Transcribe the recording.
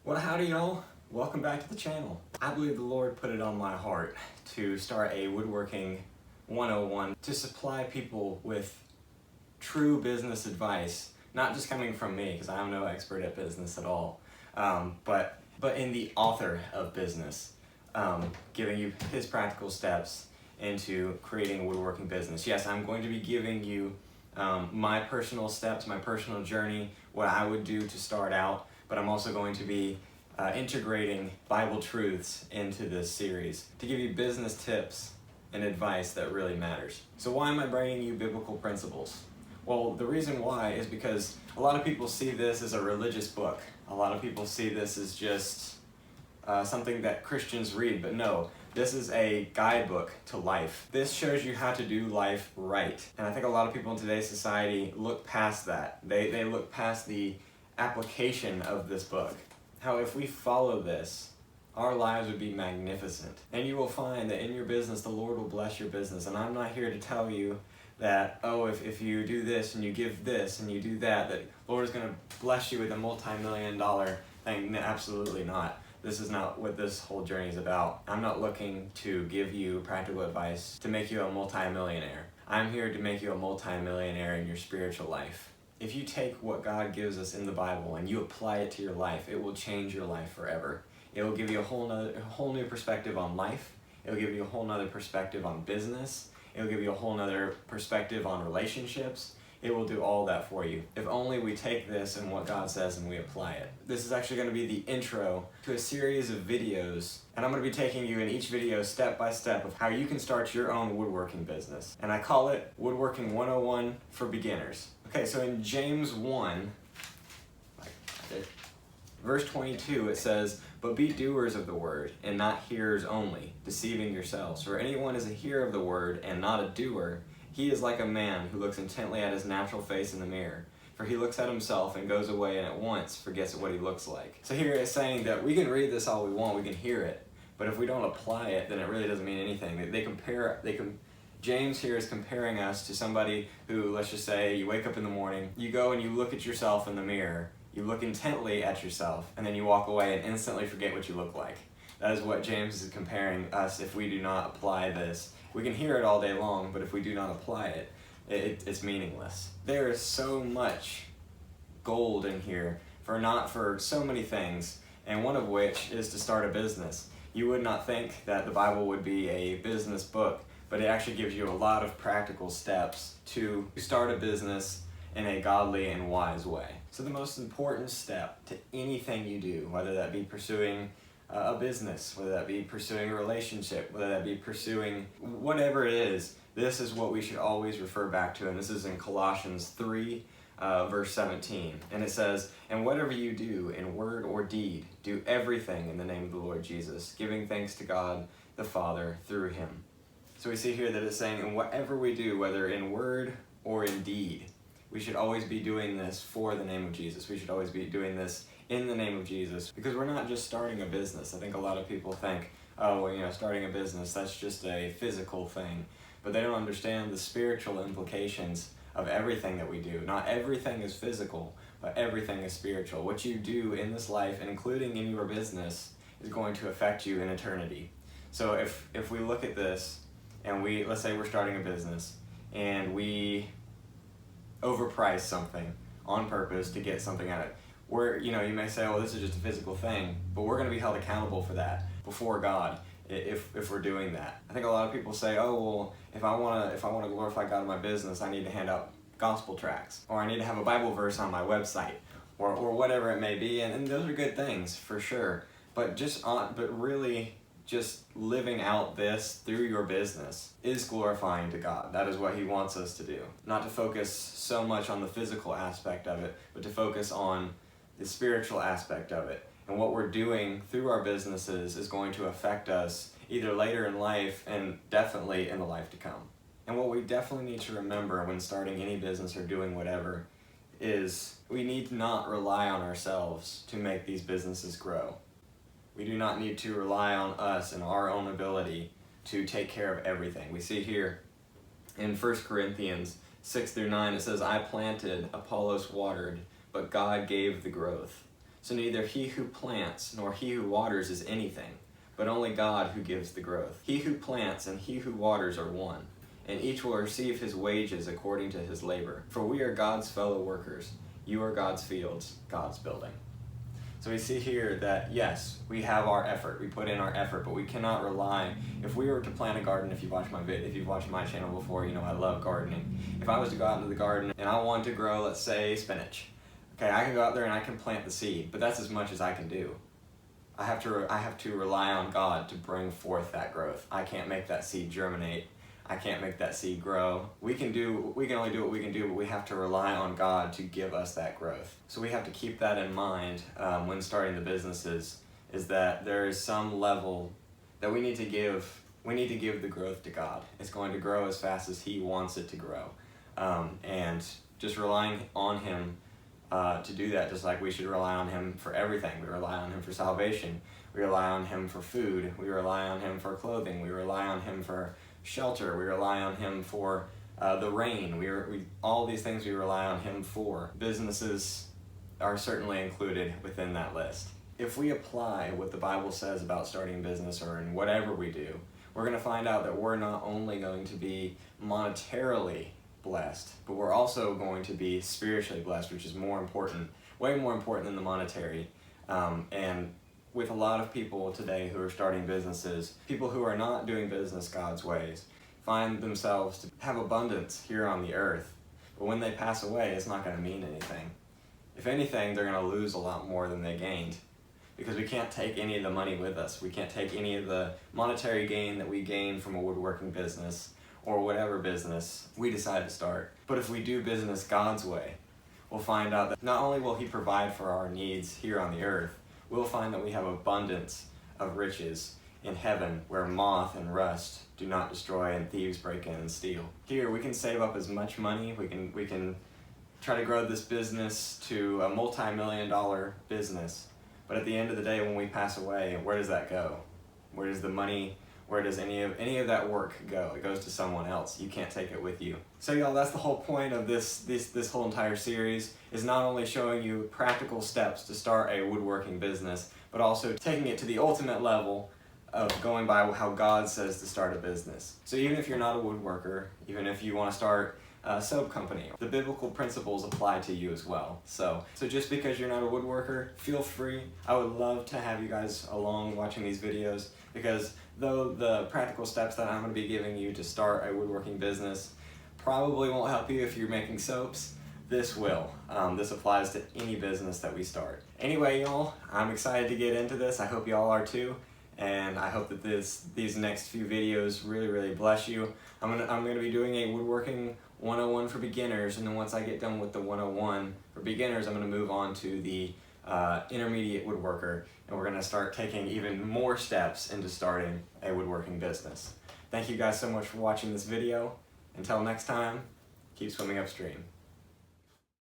Well, howdy y'all. Welcome back to the channel. I believe the Lord put it on my heart to start a woodworking 101 to supply people with true business advice, not just coming from me, because I'm no expert at business at all, but in the author of business, giving you his practical steps into creating a woodworking business. Yes, I'm going to be giving you my personal steps, my personal journey, what I would do to start out, but I'm also going to be integrating Bible truths into this series to give you business tips and advice that really matters. So why am I bringing you biblical principles? Well, the reason why is because a lot of people see this as a religious book. A lot of people see this as just something that Christians read, but no, this is a guidebook to life. This shows you how to do life right. And I think a lot of people in today's society look past that. They look past the application of this book. How if we follow this, our lives would be magnificent. And you will find that in your business, the Lord will bless your business. And I'm not here to tell you that, oh, if you do this and you give this and you do that, the Lord is going to bless you with a multi-million-dollar thing. No, absolutely not. This is not what this whole journey is about. I'm not looking to give you practical advice to make you a multi-millionaire. I'm here to make you a multi-millionaire in your spiritual life. If you take what God gives us in the Bible and you apply it to your life, it will change your life forever. It will give you a whole new perspective on life. It will give you a whole nother perspective on business. It will give you a whole nother perspective on relationships. It will do all that for you. If only we take this and what God says and we apply it. This is actually going to be the intro to a series of videos, and I'm going to be taking you in each video step by step of how you can start your own woodworking business. And I call it Woodworking 101 for Beginners. Okay, so in James 1, verse 22, it says, "But be doers of the word, and not hearers only, deceiving yourselves. For anyone is a hearer of the word, and not a doer, he is like a man who looks intently at his natural face in the mirror. For he looks at himself and goes away and at once forgets what he looks like." So here it's saying that we can read this all we want, we can hear it, but if we don't apply it, then it really doesn't mean anything. James here is comparing us to somebody who, let's just say, you wake up in the morning, you go and you look at yourself in the mirror, you look intently at yourself, and then you walk away and instantly forget what you look like. That is what James is comparing us if we do not apply this. We can hear it all day long, but if we do not apply it, it's meaningless. There is so much gold in here for so many things, and one of which is to start a business. You would not think that the Bible would be a business book, but it actually gives you a lot of practical steps to start a business in a godly and wise way. So the most important step to anything you do, whether that be pursuing a business, whether that be pursuing a relationship, whether that be pursuing whatever it is, this is what we should always refer back to, and this is in Colossians 3, verse 17. And it says, "And whatever you do in word or deed, do everything in the name of the Lord Jesus, giving thanks to God the Father through him." So we see here that it's saying, in whatever we do, whether in word or in deed, we should always be doing this for the name of Jesus. We should always be doing this in the name of Jesus, because we're not just starting a business. I think a lot of people think, oh, well, starting a business, that's just a physical thing. But they don't understand the spiritual implications of everything that we do. Not everything is physical, but everything is spiritual. What you do in this life, including in your business, is going to affect you in eternity. So if we look at this, and let's say we're starting a business, and we overprice something on purpose to get something out of it. You may say, oh, this is just a physical thing, but we're going to be held accountable for that before God if we're doing that. I think a lot of people say, oh, well, if I want to glorify God in my business, I need to hand out gospel tracts, or I need to have a Bible verse on my website, or whatever it may be, and those are good things for sure. But really, just living out this through your business is glorifying to God. That is what he wants us to do. Not to focus so much on the physical aspect of it, but to focus on the spiritual aspect of it. And what we're doing through our businesses is going to affect us either later in life and definitely in the life to come. And what we definitely need to remember when starting any business or doing whatever is we need to not rely on ourselves to make these businesses grow. We do not need to rely on us and our own ability to take care of everything. We see here in 1 Corinthians 6 through 9, it says, "I planted, Apollos watered, but God gave the growth." So neither he who plants nor he who waters is anything, but only God who gives the growth. He who plants and he who waters are one, and each will receive his wages according to his labor. For we are God's fellow workers. You are God's fields, God's building. So we see here that, yes, we have our effort, we put in our effort, but we cannot rely. If we were to plant a garden, if you've watched my channel before, you know I love gardening. If I was to go out into the garden and I wanted to grow, let's say, spinach, okay, I can go out there and I can plant the seed, but that's as much as I can do. I have to rely on God to bring forth that growth. I can't make that seed germinate. I can't make that seed grow. We can only do what we can do, but we have to rely on God to give us that growth. So we have to keep that in mind when starting the businesses, is that there is some level that we need to give. We need to give the growth to God. It's going to grow as fast as He wants it to grow. And just relying on Him to do that, just like we should rely on Him for everything. We rely on Him for salvation. We rely on Him for food. We rely on Him for clothing. We rely on Him for shelter. We rely on Him for the rain. All these things we rely on Him for. Businesses are certainly included within that list. If we apply what the Bible says about starting a business or in whatever we do, we're going to find out that we're not only going to be monetarily blessed, but we're also going to be spiritually blessed, which is more important, way more important than the monetary. And with a lot of people today who are starting businesses, people who are not doing business God's ways, find themselves to have abundance here on the earth, but when they pass away, it's not going to mean anything. If anything, they're going to lose a lot more than they gained, because we can't take any of the money with us. We can't take any of the monetary gain that we gain from a woodworking business or whatever business we decide to start. But if we do business God's way, we'll find out that not only will He provide for our needs here on the earth, we'll find that we have abundance of riches in heaven where moth and rust do not destroy and thieves break in and steal. Here we can save up as much money, we can try to grow this business to a multi-million-dollar business, but at the end of the day when we pass away, where does that go? Where does the money, where does any of that work go? It goes to someone else. You can't take it with you. So y'all, that's the whole point of this whole entire series, is not only showing you practical steps to start a woodworking business, but also taking it to the ultimate level of going by how God says to start a business. So even if you're not a woodworker, even if you want to start a soap company, the biblical principles apply to you as well. So just because you're not a woodworker, feel free. I would love to have you guys along watching these videos, because though the practical steps that I'm going to be giving you to start a woodworking business probably won't help you if you're making soaps, this will. This applies to any business that we start. Anyway, y'all, I'm excited to get into this. I hope y'all are too. And I hope that these next few videos really bless you. I'm gonna be doing a woodworking 101 for beginners, and then once I get done with the 101 for beginners, I'm gonna move on to the intermediate woodworker, and we're gonna start taking even more steps into starting a woodworking business. Thank you guys so much for watching this video. Until next time, keep swimming upstream.